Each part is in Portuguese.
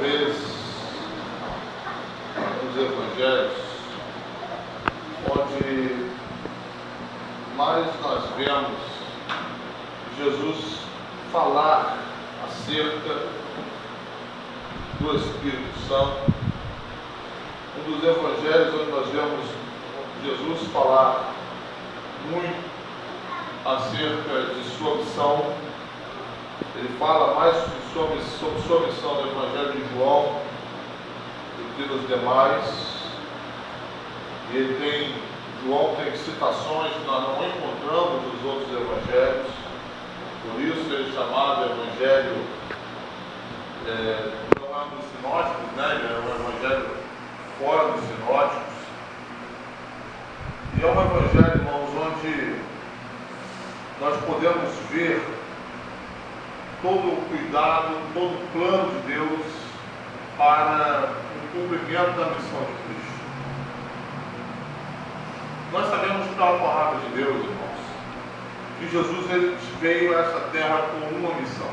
vez nos Evangelhos, onde mais nós vemos Jesus falar acerca do Espírito Santo. Um dos Evangelhos onde nós vemos Jesus falar muito acerca de sua missão. Ele fala mais sobre sua missão no Evangelho de João do que nos demais. João tem citações que nós não encontramos nos outros Evangelhos. Por isso ele é chamado Evangelho, não é dos sinóticos, né? Ele é um Evangelho fora dos sinóticos. E é um Evangelho, irmãos, onde nós podemos ver todo o cuidado, todo o plano de Deus para o cumprimento da missão de Cristo. Nós sabemos pela palavra de Deus, irmãos, que Jesus ele veio a essa terra com uma missão.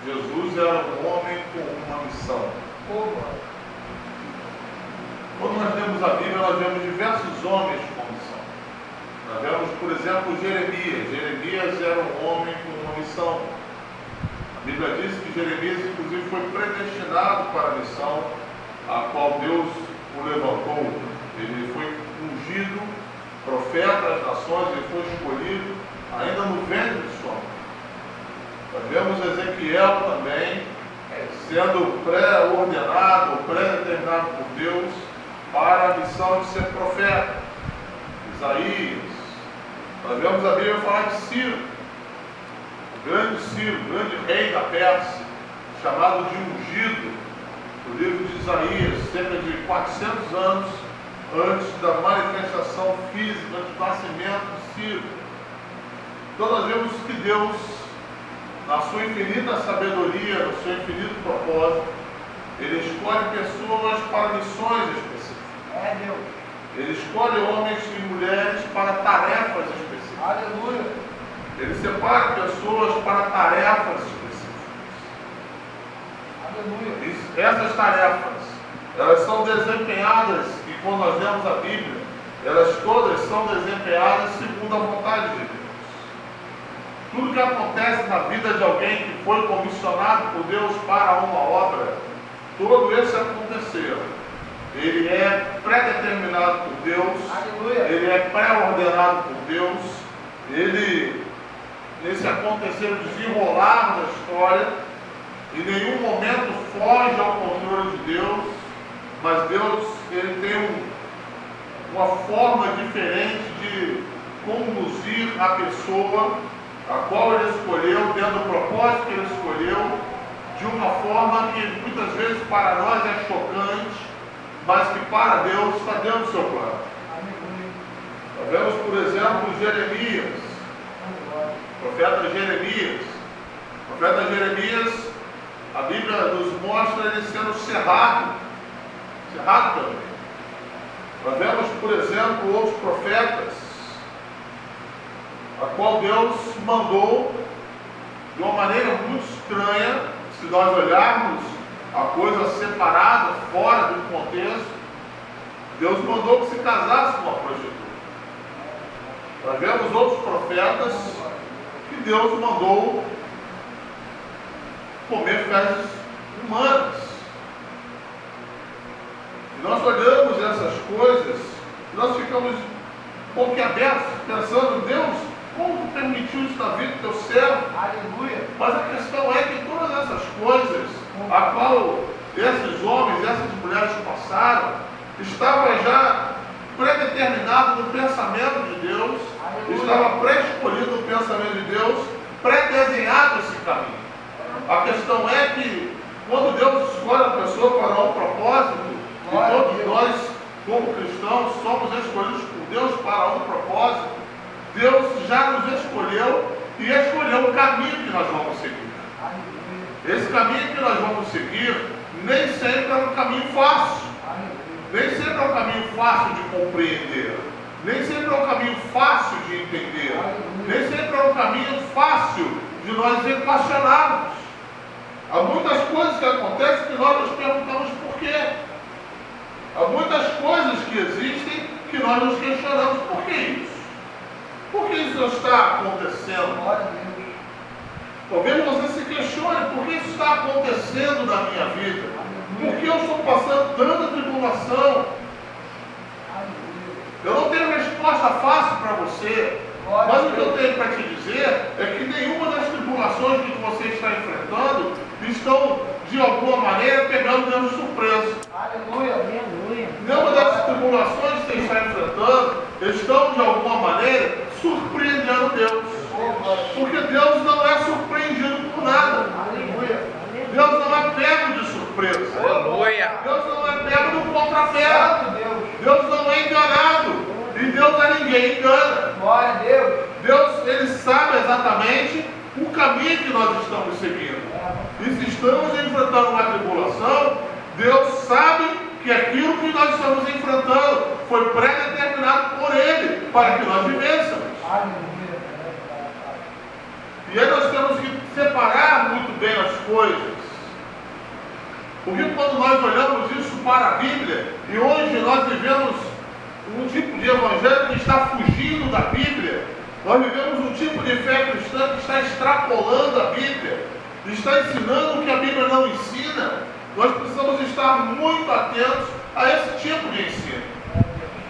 Jesus era um homem com uma missão. Quando nós lemos a Bíblia, nós vemos diversos homens com missão. Nós vemos, por exemplo, Jeremias. Jeremias era um homem com uma missão. A Bíblia diz que Jeremias, inclusive, foi predestinado para a missão a qual Deus o levantou. Ele foi ungido, profeta das nações, ele foi escolhido ainda no ventre de sua mãe. Nós vemos Ezequiel também sendo pré-ordenado, pré-determinado por Deus para a missão de ser profeta. Isaías. Nós vemos a Bíblia falar de Ciro, o grande rei da Pérsia, chamado de ungido, no livro de Isaías, cerca de 400 anos antes da manifestação física, antes do nascimento de Ciro. Então nós vemos que Deus, na sua infinita sabedoria, no seu infinito propósito, Ele escolhe pessoas para missões específicas. Ele escolhe homens e mulheres para tarefas específicas. Aleluia. Ele separa pessoas para tarefas específicas. Aleluia. Essas tarefas, elas são desempenhadas, e quando nós lemos a Bíblia, elas todas são desempenhadas segundo a vontade de Deus. Tudo que acontece na vida de alguém que foi comissionado por Deus para uma obra, todo esse acontecer, ele é pré-determinado por Deus. Aleluia. Ele é pré-ordenado por Deus. Ele, nesse acontecer, desenrolar da história, em nenhum momento foge ao controle de Deus, mas Deus ele tem uma forma diferente de conduzir a pessoa a qual Ele escolheu, dentro do propósito que Ele escolheu, de uma forma que muitas vezes para nós é chocante, mas que para Deus está dentro do seu plano. Nós vemos, por exemplo, Jeremias, o profeta Jeremias. O profeta Jeremias, a Bíblia nos mostra ele sendo cerrado também. Nós vemos, por exemplo, outros profetas, a qual Deus mandou de uma maneira muito estranha, se nós olharmos a coisa separada, fora do contexto. Deus mandou que se casasse com uma prostituta. Nós vemos outros profetas que Deus mandou comer fezes humanas. E nós olhamos essas coisas, nós ficamos boquiabertos, pensando, Deus, como tu permitiu isso na vida do teu servo? Aleluia. Mas a questão é que todas essas coisas, a qual esses homens, essas mulheres passaram, estava já predeterminado no pensamento de Deus. Aleluia. Estava pré-escolhido no pensamento de Deus, pré-desenhado esse caminho. A questão é que, quando Deus escolhe a pessoa para um propósito, e todos nós, como cristãos, somos escolhidos por Deus para um propósito, Deus já nos escolheu e escolheu o caminho que nós vamos seguir. Esse caminho que nós vamos seguir nem sempre é um caminho fácil. Nem sempre é um caminho fácil de compreender. Nem sempre é um caminho fácil de entender. Nem sempre é um caminho fácil de nós equacionarmos. Há muitas coisas que acontecem que nós nos perguntamos por quê. Há muitas coisas que existem que nós nos questionamos. Por que isso? Por que isso está acontecendo? Talvez você se questione, por que isso está acontecendo na minha vida? Por que eu estou passando tanta tribulação? Eu não tenho resposta fácil para você, mas o que eu tenho para te dizer é que nenhuma das tribulações que você está enfrentando estão, de alguma maneira, pegando Deus de surpresa. Aleluia, aleluia. Nenhuma das tribulações que você está enfrentando estão, de alguma maneira, surpreendendo Deus. Porque Deus não é surpreendido por nada. Aleluia. Deus não é pego de surpresa. Aleluia. Deus não é pego no contrapé. Deus não é enganado. E Deus a ninguém engana. Glória a Deus. Deus, Ele sabe exatamente o caminho que nós estamos seguindo. E se estamos enfrentando uma tribulação, Deus sabe que aquilo que nós estamos enfrentando foi pré-determinado por Ele para que nós vivêssemos. Aleluia. E aí nós temos que separar muito bem as coisas. Porque quando nós olhamos isso para a Bíblia, e hoje nós vivemos um tipo de evangelho que está fugindo da Bíblia, nós vivemos um tipo de fé cristã que está extrapolando a Bíblia, está ensinando o que a Bíblia não ensina. Nós precisamos estar muito atentos a esse tipo de ensino.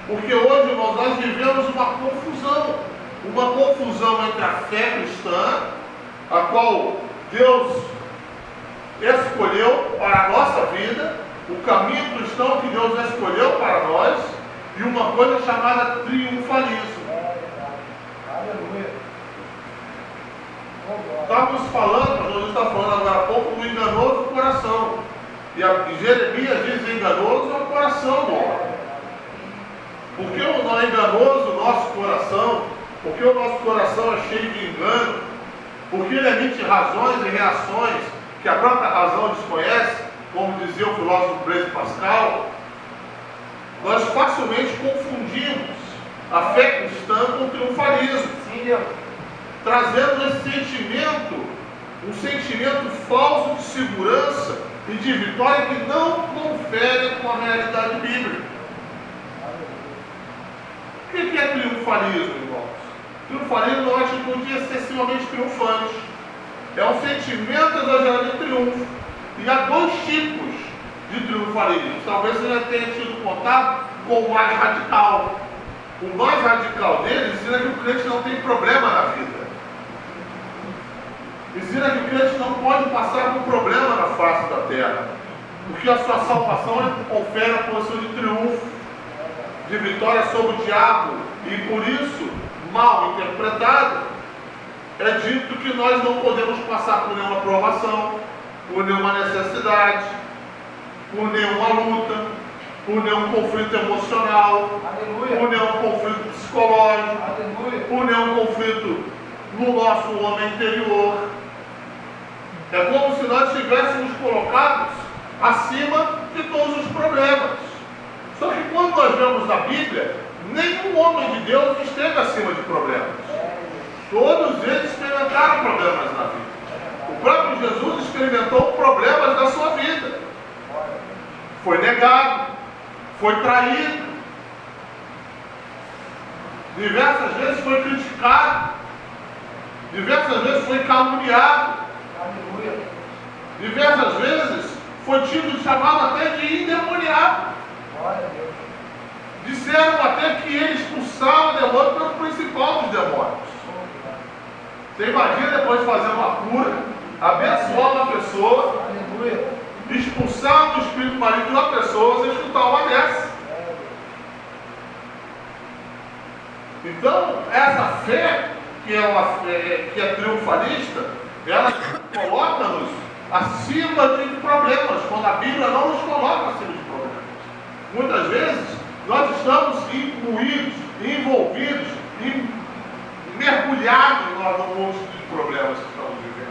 Porque hoje nós vivemos uma confusão entre a fé cristã, a qual Deus escolheu para a nossa vida, o caminho cristão que Deus escolheu para nós, e uma coisa chamada triunfalismo. Aleluia. Estávamos falando, Jesus está falando agora há pouco, do enganoso coração. E Jeremias diz: enganoso é o coração do homem. Por que não é enganoso o nosso coração? Porque o nosso coração é cheio de engano? Porque ele emite razões e reações que a própria razão desconhece, como dizia o filósofo Blaise Pascal. Nós facilmente confundimos a fé cristã com o triunfalismo. Sim, Deus. Trazendo esse sentimento, um sentimento falso de segurança e de vitória que não confere com a realidade bíblica. O que é triunfalismo, irmãos? Triunfalismo é uma atitude excessivamente triunfante. É um sentimento exagerado de triunfo. E há dois tipos de triunfalismo. Talvez você já tenha tido contato com o mais radical. O mais radical dele ensina que o crente não tem problema na vida. Ensina que o crente não pode passar por problema na face da terra. Porque a sua salvação confere a posição de triunfo, de vitória sobre o diabo. E por isso, mal interpretado, é dito que nós não podemos passar por nenhuma provação, por nenhuma necessidade, por nenhuma luta, por nenhum conflito emocional, Aleluia. por nenhum conflito psicológico, Aleluia. por nenhum conflito no nosso homem interior. É como se nós estivéssemos colocados acima de todos os problemas. Só que quando nós vemos na Bíblia, nenhum homem de Deus esteve acima de problemas. Todos eles experimentaram problemas na vida. O próprio Jesus experimentou problemas na sua vida. Foi negado, foi traído, diversas vezes foi criticado, diversas vezes foi caluniado, Aleluia. diversas vezes foi tido chamado até de endemoniado. Glória a Deus. Disseram até que ele expulsava o demônio pelo principal dos demônios. Você imagina depois de fazer uma cura, abençoar uma pessoa, Aleluia. expulsar do espírito maligno de uma pessoa, você escutar uma dessa. Então, essa fé, que é triunfalista, ela coloca-nos acima de problemas, quando a Bíblia não nos coloca acima de problemas. Muitas vezes, nós estamos incluídos, envolvidos, mergulhados no monte de problemas que estamos vivendo.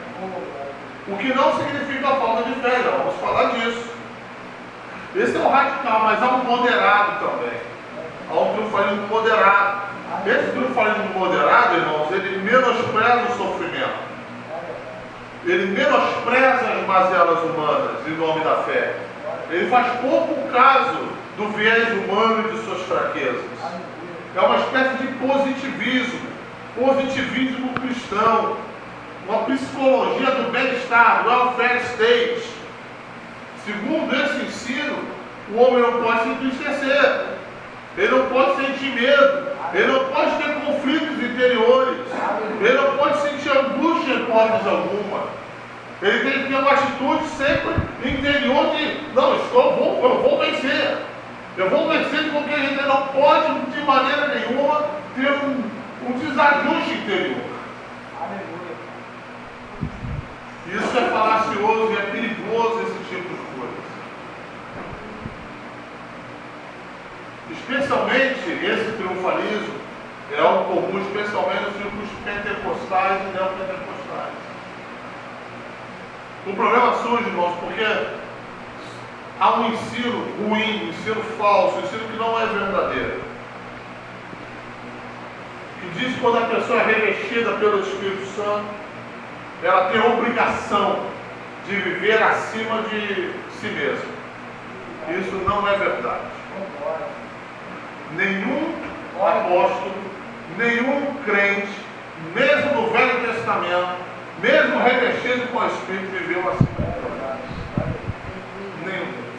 O que não significa a falta de fé, já vamos falar disso. Esse é o radical, mas há um moderado também. Há um triunfalismo moderado. Esse triunfalismo moderado, irmãos, ele menospreza o sofrimento. Ele menospreza as mazelas humanas em nome da fé. Ele faz pouco caso do viés humano e de suas fraquezas. É uma espécie de positivismo cristão, uma psicologia do bem-estar, do welfare state. Segundo esse ensino, o homem não pode se entristecer, ele não pode sentir medo, ele não pode ter conflitos interiores, ele não pode sentir angústia em hipótese alguma. Ele tem que ter uma atitude sempre interior de, não, eu vou vencer. Eu vou vencer de qualquer jeito. Ele não pode, de maneira nenhuma, ter um desajuste interior. Aleluia. Isso é falacioso e é perigoso, esse tipo de coisa. Especialmente esse triunfalismo é algo comum, especialmente nos círculos pentecostais e neopentecostais. O problema surge, irmãos, porque há um ensino ruim, um ensino falso, um ensino que não é verdadeiro. Que diz que quando a pessoa é revestida pelo Espírito Santo, ela tem a obrigação de viver acima de si mesma. Isso não é verdade. Nenhum apóstolo, nenhum crente, mesmo no Velho Testamento, mesmo revestido com o Espírito, viveu assim. Nenhum deles.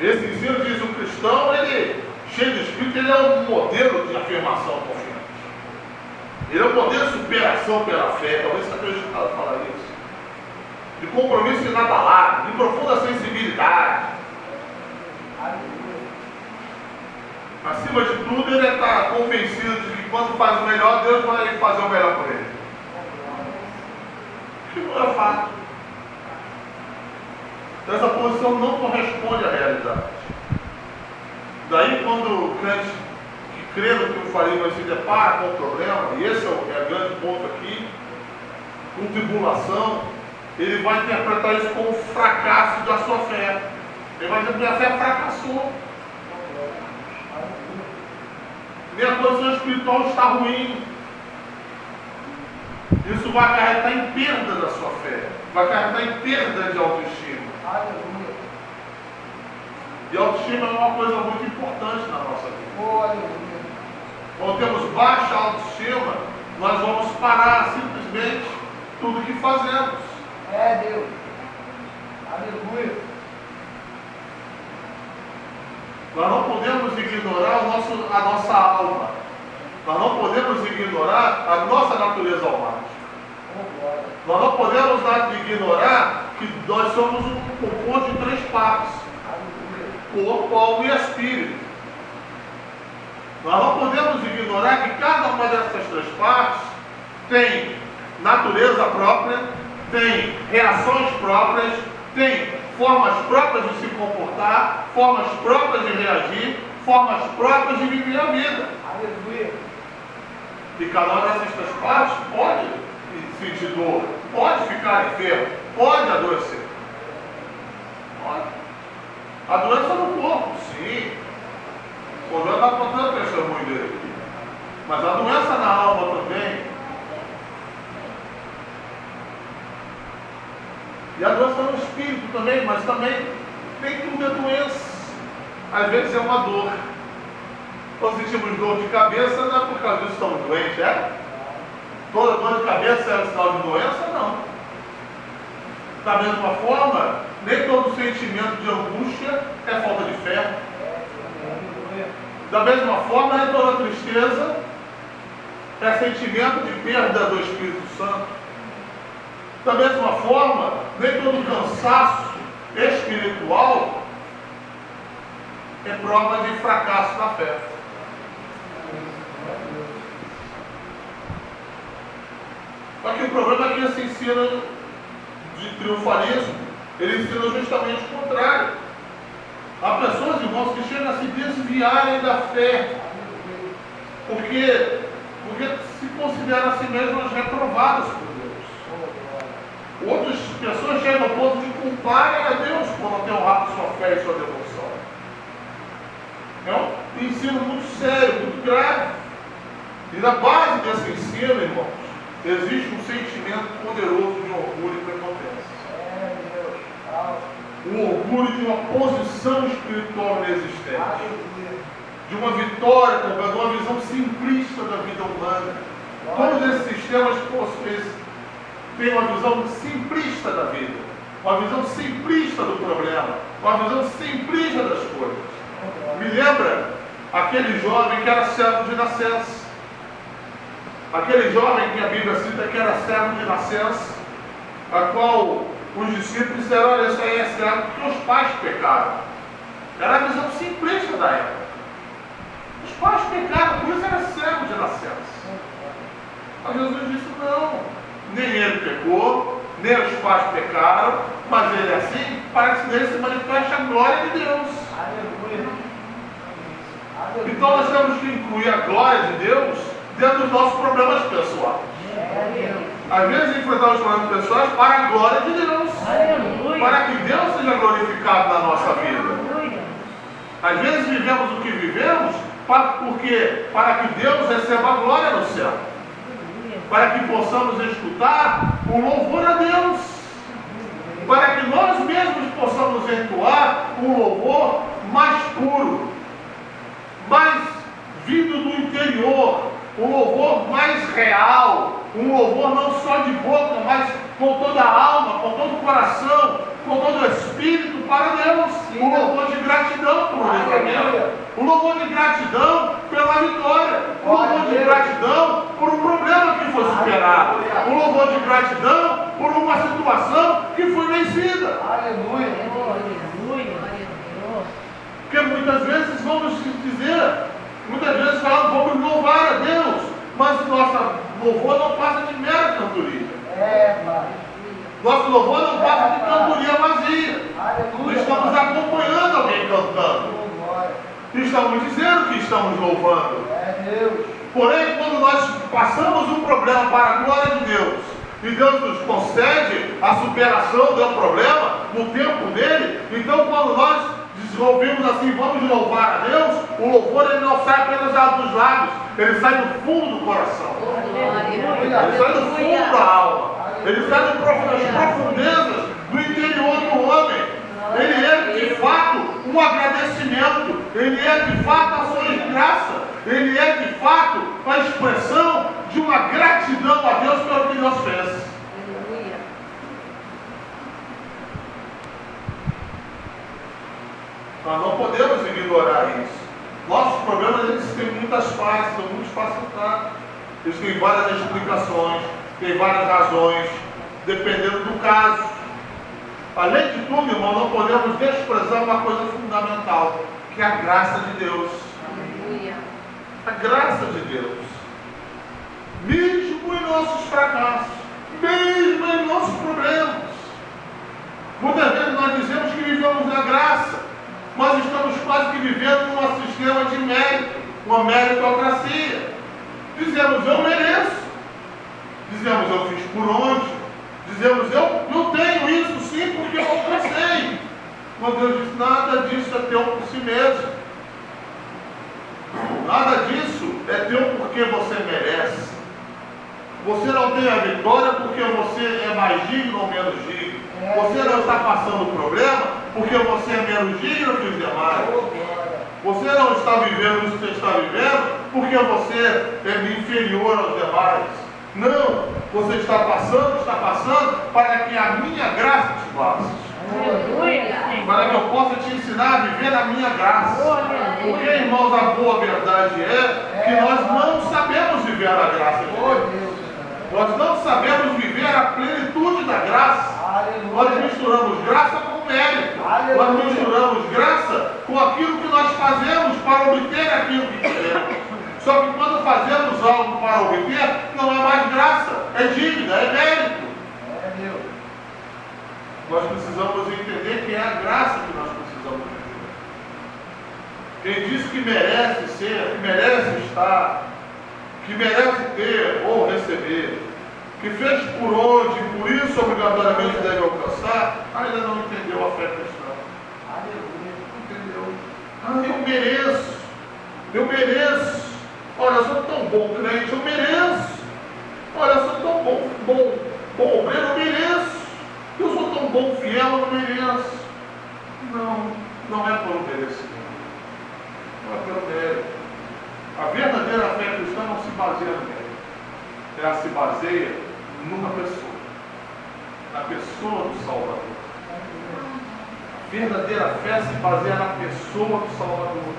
Esse ensino diz: o cristão, ele, cheio de Espírito, ele é um modelo de afirmação confiante. Ele é um modelo de superação pela fé. Talvez você tenha escutado falar isso. De compromisso inabalável, de profunda sensibilidade. Acima de tudo, ele está convencido de que quando faz o melhor, Deus vai fazer o melhor por ele. Isso não é fato. Então, essa posição não corresponde à realidade. Daí, quando o crente que crê no triunfalismo vai se depara com o problema, e esse é o grande ponto aqui, com tribulação, ele vai interpretar isso como fracasso da sua fé. Ele vai dizer que a fé fracassou. Minha condição espiritual está ruim. Isso vai acarretar em perda da sua fé, vai acarretar em perda de autoestima. Aleluia. E autoestima é uma coisa muito importante na nossa vida. Oh, aleluia. Quando temos baixa autoestima, nós vamos parar simplesmente tudo que fazemos. É Deus. Aleluia. Nós não podemos ignorar a nossa alma. Nós não podemos ignorar a nossa natureza almática. Nós não podemos ignorar que nós somos um composto de 3 partes: corpo, alma e espírito. Nós não podemos ignorar que cada uma dessas 3 partes tem natureza própria, tem reações próprias, tem formas próprias de se comportar, formas próprias de reagir, formas próprias de viver a vida. Aleluia. E cada uma dessas 3 partes pode sentir dor, pode ficar enfermo, pode adoecer. Pode. A doença no corpo, sim. O João está contando o testemunho dele aqui. Mas a doença na alma também. E a doença no espírito também, mas também nem tudo é doença. Às vezes é uma dor. Quando sentimos dor de cabeça, não é por causa disso que estamos doentes, é? Toda dor de cabeça é sinal de doença? Não. Da mesma forma, nem todo sentimento de angústia é falta de fé. Da mesma forma, nem toda tristeza é sentimento de perda do Espírito Santo. Da mesma forma, nem todo cansaço espiritual é prova de fracasso na fé. Só que o problema é que esse ensino de triunfalismo, ele ensina justamente o contrário. Há pessoas, irmãos, que chegam a se desviarem da fé, porque se consideram a si mesmas reprovadas por Deus. Outras pessoas chegam ao ponto de culparem a Deus por não ter honrado sua fé e sua devoção. É um ensino muito sério, muito grave. E na base desse ensino, irmãos, existe um sentimento poderoso de orgulho e prepotência. É, Deus. Um orgulho de uma posição espiritual inexistente. Aleluia. De uma vitória, de uma visão simplista da vida humana. Todos esses sistemas têm uma visão simplista da vida, uma visão simplista do problema, uma visão simplista das coisas. Me lembra aquele jovem que era cego de nascença. Aquele jovem que a Bíblia cita que era cego de nascença, a qual os discípulos disseram: olha, isso aí é cego porque os pais pecaram. Era a visão simplista da época. Os pais pecaram, por isso era cego de nascença. Mas Jesus disse: não, nem ele pecou, nem os pais pecaram, mas ele é assim para que nele se manifeste a glória de Deus. Aleluia. Então nós temos que incluir a glória de Deus dentro dos nossos problemas pessoais. É, Deus. Às vezes enfrentar os problemas pessoais para a glória de Deus, Aleluia. para que Deus seja glorificado na nossa vida. Aleluia. Às vezes vivemos o que vivemos para que Deus receba a glória no céu, para que possamos escutar o louvor a Deus, para que nós mesmos possamos entoar um louvor mais puro, mais vindo do interior, um louvor mais real, um louvor não só de boca, mas com toda a alma, com todo o coração, com todo o espírito para Deus. Um louvor de gratidão por um livramento, um louvor de gratidão pela vitória, um louvor de gratidão por um problema que foi superado, um louvor de gratidão por uma situação que foi vencida. Aleluia. Aleluia. Porque muitas vezes vamos dizer, muitas vezes falamos, vamos louvar a Deus, mas nosso louvor não passa de mera cantoria. É, Pai. Nosso louvor não passa de cantoria vazia. Aleluia. Nós estamos acompanhando alguém cantando. Oh, glória. Estamos dizendo que estamos louvando. É, Deus. Porém, quando nós passamos um problema para a glória de Deus, e Deus nos concede a superação do problema no tempo dele, então quando nós desenvolvemos assim, vamos louvar a Deus, o louvor ele não sai apenas dos lábios, ele sai do fundo do coração. Ele sai do fundo da alma. Ele sai das profundezas do interior do homem. Ele é de fato um agradecimento. Ele é de fato a sua graça. Ele é de fato a expressão de uma gratidão a Deus pelo que Deus fez. Nós não podemos ignorar isso. Nossos problemas eles têm muitas faces, são muito facilitados. Eles têm várias explicações, têm várias razões, dependendo do caso. Além de tudo, irmão, não podemos desprezar uma coisa fundamental, que é a graça de Deus. A graça de Deus. Mesmo em nossos fracassos, mesmo em nossos problemas. Muitas vezes nós dizemos que vivemos na graça, mas estamos quase que vivendo num sistema de mérito, uma meritocracia. Dizemos, eu mereço. Dizemos, eu fiz por onde. Dizemos, eu tenho isso sim porque eu alcancei. Mas Deus diz, nada disso é teu por si mesmo. Nada disso é teu porque você merece. Você não tem a vitória porque você é mais digno ou menos digno. Você não está passando problema porque você é menos digno que os demais. Você não está vivendo isso que você está vivendo porque você é inferior aos demais. Não, você está passando para que a minha graça te basta. Para que eu possa te ensinar a viver na minha graça. Porque, irmãos, a boa verdade é que nós não sabemos viver a graça de Deus. Nós não sabemos viver a plenitude da graça. Nós misturamos graça com mérito. Nós misturamos graça com aquilo que nós fazemos para obter aquilo que queremos. Só que quando fazemos algo para obter, não é mais graça, é dívida, é mérito. Nós precisamos entender que é a graça que nós precisamos viver. Quem diz que merece ser, que merece estar, que merece ter ou receber, que fez por onde, por isso obrigatoriamente deve alcançar, ainda não entendeu a fé cristã. Não entendeu. Eu mereço. Olha, eu sou tão bom crente, eu mereço. Olha, eu sou tão bom obreiro, eu mereço. Eu sou tão bom, fiel, eu não mereço. Não é por merecimento. Não é pelo mérito. A verdadeira fé cristã não se baseia no mérito. Ela se baseia numa pessoa. Na pessoa do Salvador. A verdadeira fé se baseia na pessoa do Salvador.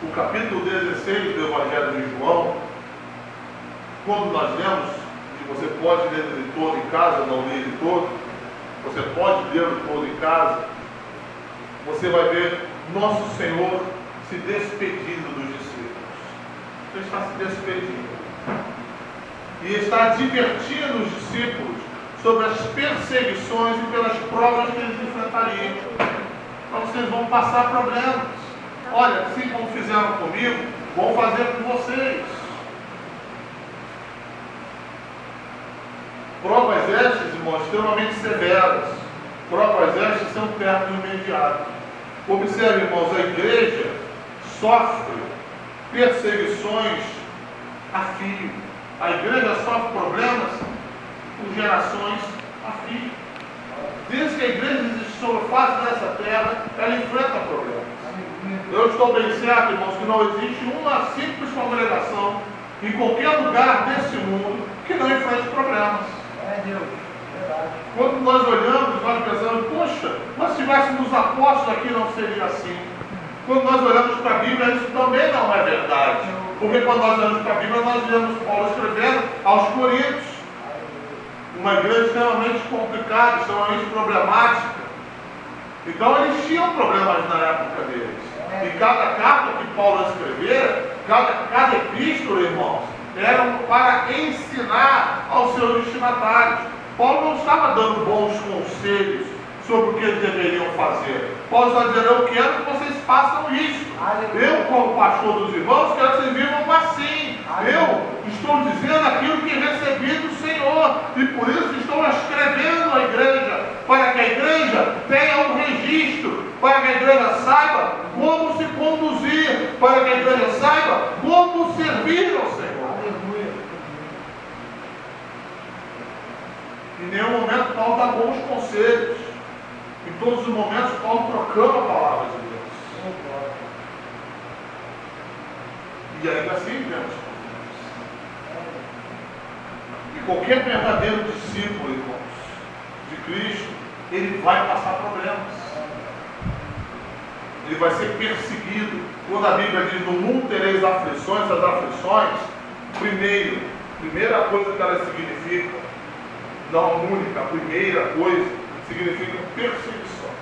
O capítulo 16 do Evangelho de João, quando nós lemos, e você pode ler ele todo em casa, eu não li ele todo, você pode ler ele todo em casa, você vai ver nosso Senhor se despedindo dos discípulos. Ele está se despedindo. E está advertindo os discípulos sobre as perseguições e pelas provas que eles enfrentariam. Então vocês vão passar problemas. Olha, assim como fizeram comigo, vão fazer com vocês. Provas estas, irmãos, extremamente severas. Provas estas são perto do imediato. Observe, irmãos, a igreja sofre perseguições a fio. A igreja sofre problemas por gerações a fio. Desde que a igreja existe sobre a face dessa terra, ela enfrenta problemas. Eu estou bem certo, irmãos, que não existe uma simples congregação em qualquer lugar desse mundo que não enfrente problemas. É Deus, verdade. Quando nós olhamos, nós pensamos, poxa, mas se tivéssemos apóstolos aqui não seria assim. Quando nós olhamos para a Bíblia, isso também não é verdade. Porque quando nós olhamos para a Bíblia, nós vemos Paulo escrevendo aos Coríntios. Uma igreja extremamente complicada, extremamente problemática. Então eles tinham problemas na época deles. E cada carta que Paulo escrevera, cada epístola, irmãos, era para ensinar aos seus destinatários. Paulo não estava dando bons conselhos sobre o que eles deveriam fazer. Paulo está dizendo, eu quero que vocês façam isso. Eu, como pastor dos irmãos, quero que vocês vivam assim. Eu estou dizendo aquilo que recebi do Senhor. E por isso estou escrevendo à igreja, para que a igreja tenha um registro, para que a igreja saiba como se conduzir, para que a igreja saiba como servir ao Senhor. Aleluia. Em nenhum momento Paulo dá bons conselhos. Em todos os momentos Paulo proclama a palavra de Deus. E ainda assim vemos problemas. E qualquer verdadeiro discípulo, irmãos, de Cristo, ele vai passar problemas. Ele vai ser perseguido. Quando a Bíblia diz, no mundo tereis aflições, as aflições, primeira coisa que elas significam, não a única, a primeira coisa, significa perseguições.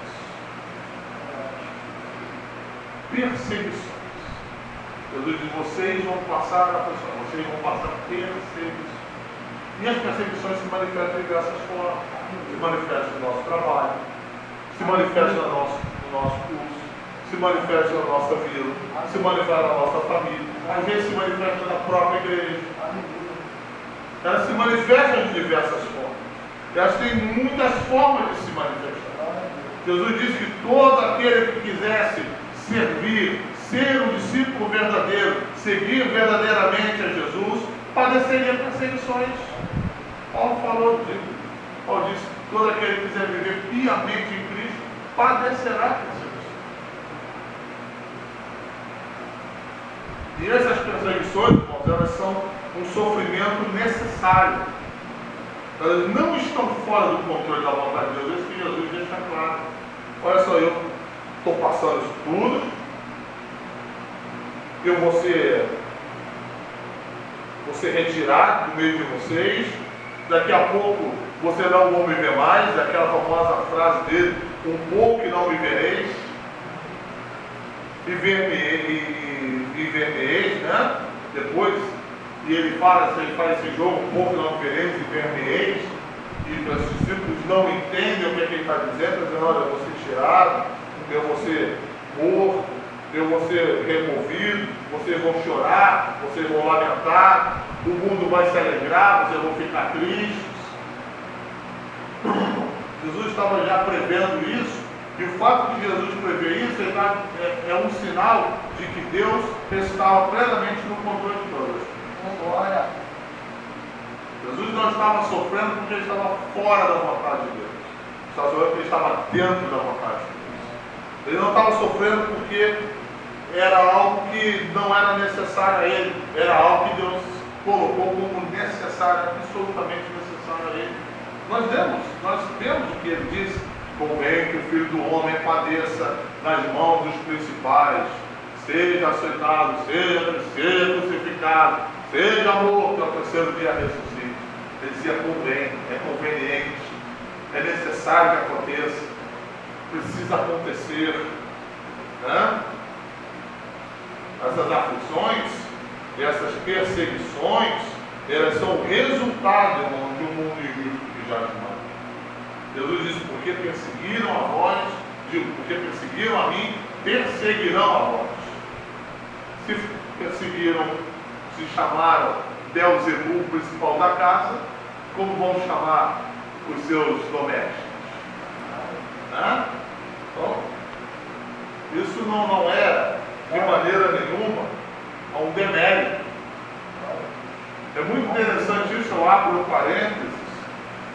Perseguições. Jesus diz, vocês vão passar aflições, vocês vão passar perseguições. E as perseguições se manifestam de diversas formas. Se manifestam no nosso trabalho, se manifestam no nosso curso, se manifesta na nossa vida, se manifesta na nossa família, às vezes se manifesta na própria igreja. Elas se manifestam de diversas formas. Elas têm muitas formas de se manifestar. Jesus disse que todo aquele que quisesse servir, ser um discípulo verdadeiro, seguir verdadeiramente a Jesus, padeceria perseguições. Paulo falou disso. Paulo disse, todo aquele que quiser viver piamente em Cristo, padecerá perseguições. E essas perseguições, irmãos, elas são um sofrimento necessário. Elas não estão fora do controle da vontade de Deus. Isso que Jesus deixa claro. Olha só, eu estou passando isso tudo. Eu vou ser retirado do meio de vocês. Daqui a pouco você não vão me ver mais. Aquela famosa frase dele, um pouco que não me vereis. E ver-me-eis, né? Depois, e ele faz esse jogo, um pouco não veremos e ver-me-eis, e os discípulos não entendem o que ele está dizendo, dizendo, olha, eu vou ser tirado, eu vou ser morto, eu vou ser removido, vocês vão chorar, vocês vão lamentar, o mundo vai se alegrar, vocês vão ficar tristes. Jesus estava já prevendo isso. E o fato de Jesus prever isso é um sinal de que Deus estava plenamente no controle de todas. Agora. Jesus não estava sofrendo porque ele estava fora da vontade de Deus. Estava sofrendo porque ele estava dentro da vontade de Deus. Ele não estava sofrendo porque era algo que não era necessário a ele. Era algo que Deus colocou como necessário, absolutamente necessário a ele. Nós vemos o que ele diz: convém que o Filho do Homem padeça nas mãos dos principais, seja açoitado, seja crucificado, seja morto, ao terceiro dia ressuscite. Ele dizia: convém, é conveniente, é necessário que aconteça, precisa acontecer. Né? Essas aflições, essas perseguições, elas são o resultado, irmão, de um mundo injusto que já demais. Jesus disse: porque perseguiram a vós, porque perseguiram a mim, perseguirão a vós. Se perseguiram, se chamaram Beelzebul, principal da casa, como vão chamar os seus domésticos? Né? Então, isso não é de maneira nenhuma um demérito. É muito interessante isso, eu abro um parênteses,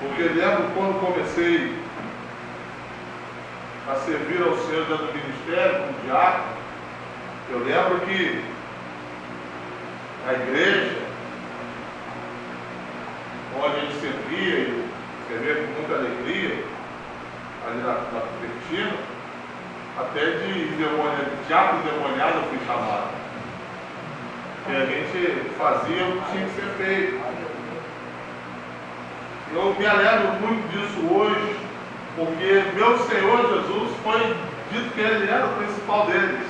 porque eu lembro quando comecei a servir ao Senhor dentro do ministério, como diácono, eu lembro que a igreja, onde a gente servia, e servia com muita alegria, ali na Cupertino, até de diácono demoniado eu fui chamado. E a gente fazia o que tinha que ser feito. Eu me alegro muito disso hoje, porque meu Senhor Jesus foi dito que ele era o principal deles.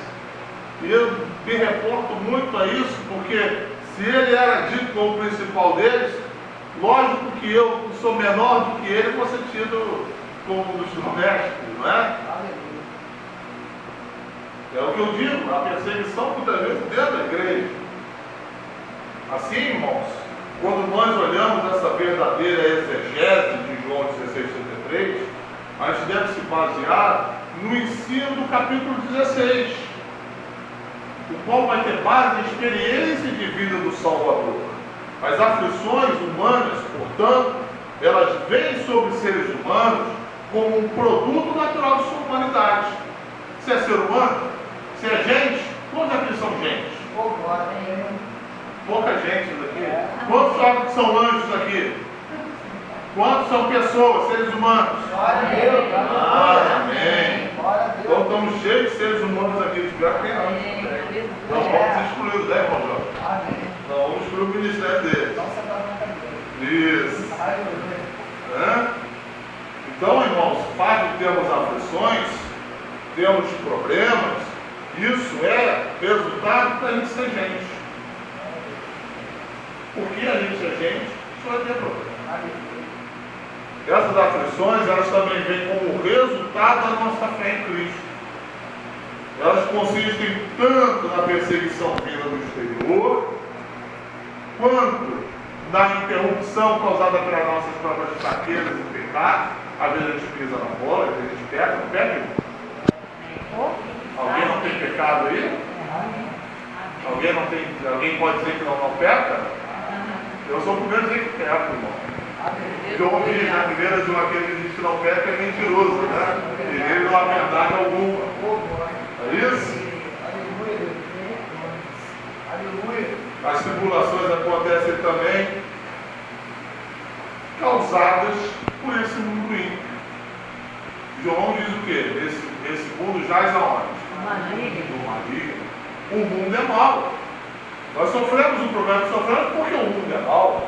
E eu me reporto muito a isso, porque se ele era dito como o principal deles, lógico que eu, que sou menor do que ele, vou ser tido como um dos domésticos, não é? É o que eu digo, a perseguição muitas vezes dentro da igreja. Assim, irmãos, quando nós olhamos essa verdadeira exegese de João 16:33, a gente deve se basear no ensino do capítulo 16, o qual vai ter base na experiência de vida do Salvador. As aflições humanas, portanto, elas vêm sobre os seres humanos como um produto natural de sua humanidade. Se é ser humano, se é gente, quantos aqui são gente? Pouca gente aqui. Quantos são anjos aqui? Quantos são pessoas, seres humanos? Amém. Então estamos cheios de seres humanos aqui. Espero que tem anjos também. Não vamos excluí-los, né, irmão Jorge? Não vamos excluir o ministério deles. Isso. Então, irmãos, fato de termos aflições, temos problemas, isso é resultado da gente ser gente. Porque a gente é gente, isso vai ter problema. Essas aflições, elas também vêm como resultado da nossa fé em Cristo. Elas consistem tanto na perseguição vinda do exterior, quanto na interrupção causada pelas nossas próprias fraquezas e pecados. Às vezes a gente pisa na bola, às vezes a gente peca, não peca? Alguém não tem pecado aí? Alguém pode dizer que não peca? Eu sou o primeiro a dizer que peca, irmão. Porque eu ouvi na primeira de aquele que diz que não peca é mentiroso, né? E ele não há verdade alguma. É isso? As tribulações acontecem também causadas por esse mundo ímpio. João diz o quê? Esse mundo jaz aonde? No maligno. O mundo é mau. Nós sofremos um problema, sofremos porque o mundo é mau.